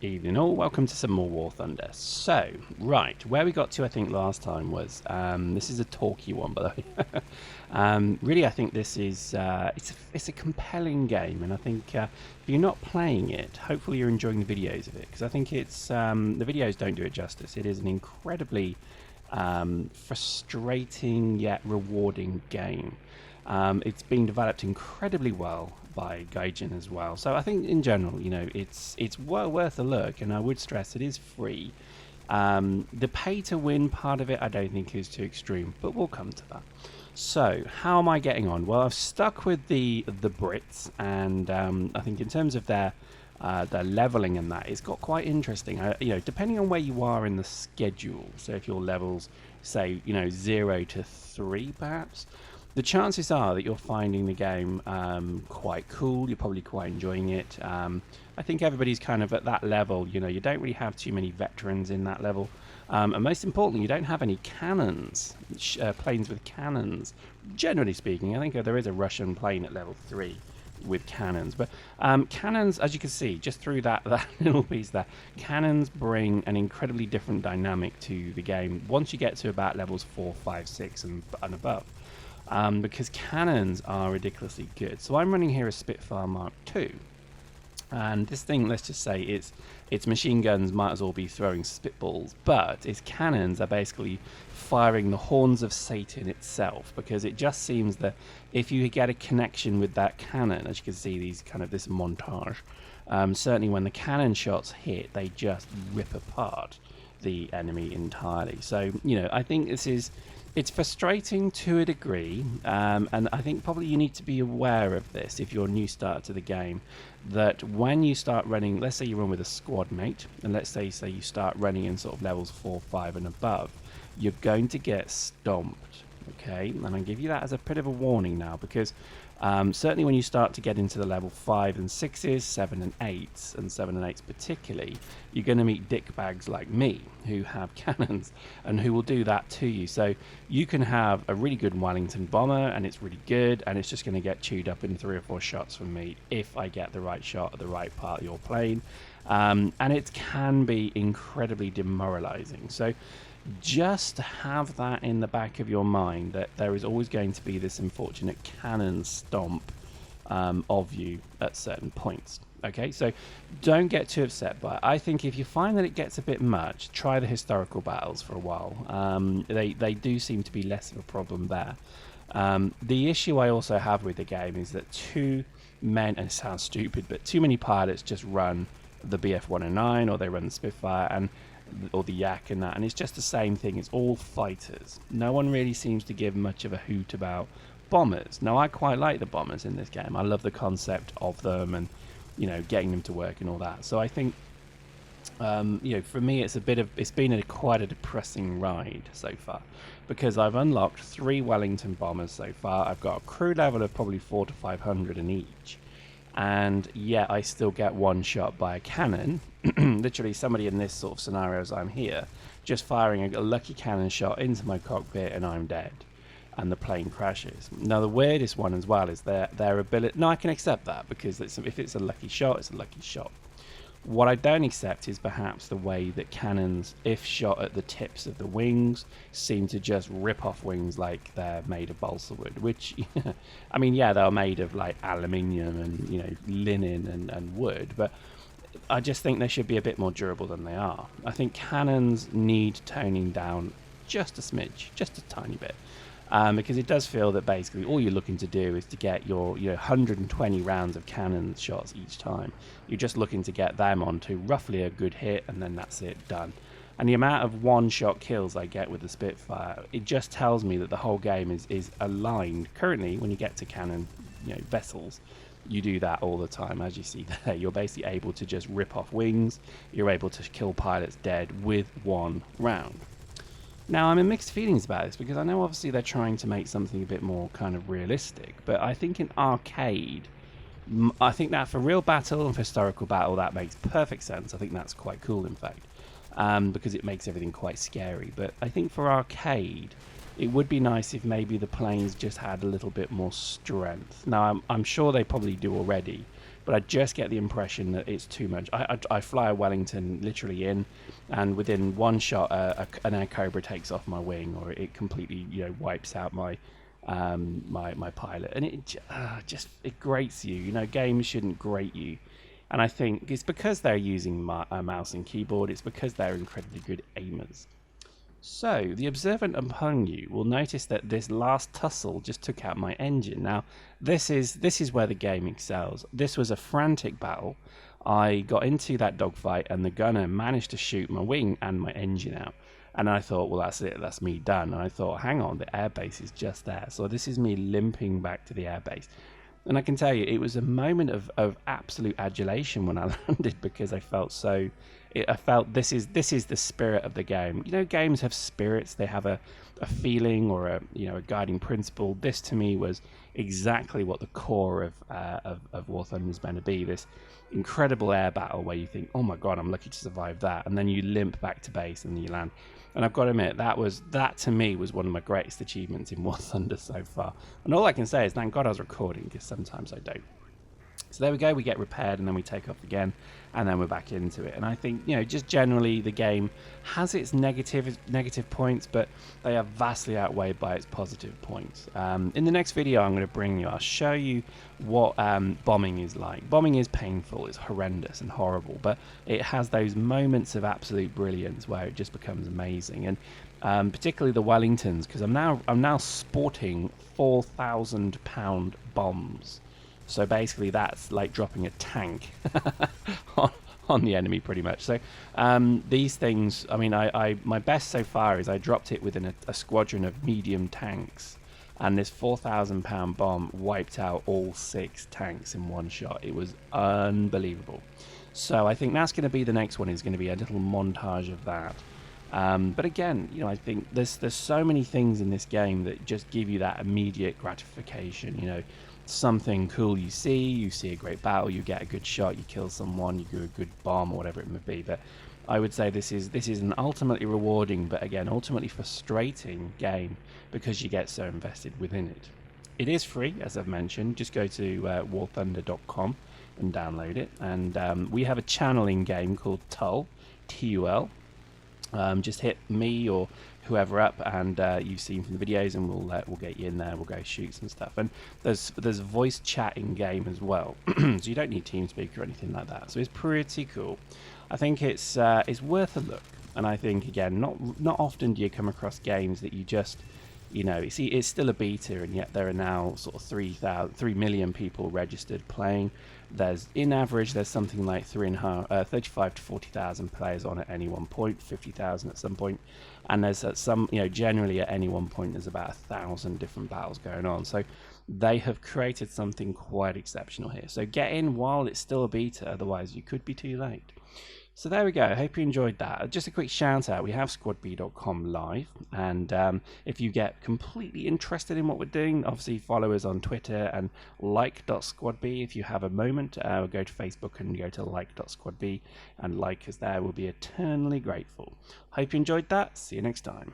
Evening all, welcome to some more War Thunder. So, right, where we got to I think last time was, this is a talky one by the way. Really I think this is, it's a compelling game, and I think if you're not playing it, hopefully you're enjoying the videos of it, because I think it's, the videos don't do it justice. It is an incredibly frustrating yet rewarding game. It's been developed incredibly well by Gaijin as well, so I think in general, you know, it's well worth a look, and I would stress it is free. The pay to win part of it I don't think is too extreme, but we'll come to that. So how am I getting on? Well, I've stuck with the Brits, and I think in terms of their leveling and that, it's got quite interesting. You know, depending on where you are in the schedule, so if your levels say, you know, 0 to 3 perhaps, the chances are that you're finding the game quite cool. You're probably quite enjoying it. I think everybody's kind of at that level. You know, you don't really have too many veterans in that level. And most importantly, you don't have any cannons, planes with cannons. Generally speaking, I think there is a Russian plane at level 3 with cannons. But cannons, as you can see, just through that little piece there, cannons bring an incredibly different dynamic to the game once you get to about levels 4, 5, 6 and above. Because cannons are ridiculously good. So I'm running here a Spitfire Mark II, and this thing, let's just say its machine guns might as well be throwing spitballs, but its cannons are basically firing the horns of Satan itself, because it just seems that if you get a connection with that cannon, as you can see this montage, certainly when the cannon shots hit, they just rip apart the enemy entirely. So, you know, I think it's frustrating to a degree, and I think probably you need to be aware of this if you're a new starter to the game, that when you start running, let's say you run with a squad mate, and let's say you start running in sort of levels 4, 5 and above, you're going to get stomped, okay? And I'll give you that as a bit of a warning now, because certainly when you start to get into the level 5 and 6s, 7 and 8s, and 7 and 8s particularly, you're going to meet dickbags like me who have cannons and who will do that to you. So you can have a really good Wellington bomber and it's really good, and it's just going to get chewed up in 3 or 4 shots from me if I get the right shot at the right part of your plane. And it can be incredibly demoralizing. So just have that in the back of your mind, that there is always going to be this unfortunate cannon stomp of you at certain points. Okay, so don't get too upset by it. I think if you find that it gets a bit much, try the historical battles for a while. They do seem to be less of a problem there. The issue I also have with the game is that and it sounds stupid, but too many pilots just run the BF-109 or they run the Spitfire or the Yak and that, and it's just the same thing. It's all fighters. No one really seems to give much of a hoot about bombers. Now, I quite like the bombers in this game. I love the concept of them and, you know, getting them to work and all that. So I think, you know, for me, it's been quite a depressing ride so far, because I've unlocked 3 Wellington bombers so far. I've got a crew level of probably 400 to 500 in each. And yet I still get one shot by a cannon. Literally somebody in this sort of scenario as I'm here, just firing a lucky cannon shot into my cockpit and I'm dead. And the plane crashes. Now the weirdest one as well is their ability. No, I can accept that, because if it's a lucky shot, it's a lucky shot. What I don't accept is perhaps the way that cannons, if shot at the tips of the wings, seem to just rip off wings like they're made of balsa wood, which, I mean, yeah, they're made of like aluminium and, you know, linen and wood, but I just think they should be a bit more durable than they are. I think cannons need toning down just a smidge, just a tiny bit. Because it does feel that basically all you're looking to do is to get your 120 rounds of cannon shots each time. You're just looking to get them onto roughly a good hit, and then that's it, done. And the amount of one-shot kills I get with the Spitfire, it just tells me that the whole game is aligned. Currently, when you get to cannon, vessels, you do that all the time. As you see there, you're basically able to just rip off wings. You're able to kill pilots dead with one round. Now, I'm in mixed feelings about this, because I know obviously they're trying to make something a bit more kind of realistic, but I think in arcade, I think that for real battle and for historical battle, that makes perfect sense. I think that's quite cool, in fact, because it makes everything quite scary. But I think for arcade, it would be nice if maybe the planes just had a little bit more strength. Now, I'm sure they probably do already, but I just get the impression that it's too much. I fly a Wellington literally in, and within one shot, an Air Cobra takes off my wing, or it completely, you know, wipes out my my pilot, and it just it grates you. You know, games shouldn't grate you, and I think it's because they're using a mouse and keyboard. It's because they're incredibly good aimers. So, the observant among you will notice that this last tussle just took out my engine. Now, this is where the game excels. This was a frantic battle. I got into that dogfight, and the gunner managed to shoot my wing and my engine out. And I thought, well, that's it, that's me done. And I thought, hang on, the airbase is just there. So this is me limping back to the airbase. And I can tell you, it was a moment of absolute adulation when I landed, because I felt so... I felt this is the spirit of the game. You know, games have spirits. They have a feeling or a guiding principle. This to me was exactly what the core of War Thunder is meant to be. This incredible air battle where you think, oh my god, I'm lucky to survive that, and then you limp back to base and you land. And I've got to admit, that to me was one of my greatest achievements in War Thunder so far. And all I can say is thank God I was recording, because sometimes I don't. So there we go, we get repaired and then we take off again, and then we're back into it. And I think, you know, just generally the game has its negative points, but they are vastly outweighed by its positive points. In the next video I'm going to bring you, I'll show you what bombing is like. Bombing is painful, it's horrendous and horrible, but it has those moments of absolute brilliance where it just becomes amazing. And particularly the Wellingtons, because I'm now sporting 4,000-pound bombs. So basically that's like dropping a tank on the enemy pretty much. So these things, I mean, my best so far is I dropped it within a squadron of medium tanks, and this 4,000-pound bomb wiped out all 6 tanks in one shot. It was unbelievable. So I think that's going to be the next one, is going to be a little montage of that. But again, you know, I think there's so many things in this game that just give you that immediate gratification. You know, something cool you see a great battle, you get a good shot, you kill someone, you do a good bomb or whatever it may be. But I would say this is an ultimately rewarding, but again ultimately frustrating game, because you get so invested within it. It is free, as I've mentioned. Just go to warthunder.com and download it. And we have a channel in game called TUL, TUL. Just hit me or whoever up, and you've seen from the videos, and we'll get you in there. We'll go shoot some stuff, and there's voice chat in game as well, so you don't need TeamSpeak or anything like that. So it's pretty cool. I think it's worth a look, and I think again, not often do you come across games that you just, you know, you see it's still a beta, and yet there are now sort of 3 million people registered playing. There's in average there's something like 35 to 40,000 players on at any one point, 50,000 at some point, and there's some, you know, generally at any one point there's about 1,000 different battles going on. So they have created something quite exceptional here. So get in while it's still a beta, otherwise you could be too late. So there we go. I hope you enjoyed that. Just a quick shout out. We have squadbme.com live, and if you get completely interested in what we're doing, obviously follow us on Twitter and like.squadb. If you have a moment, go to Facebook and go to like.squadb and like us there. We'll be eternally grateful. Hope you enjoyed that. See you next time.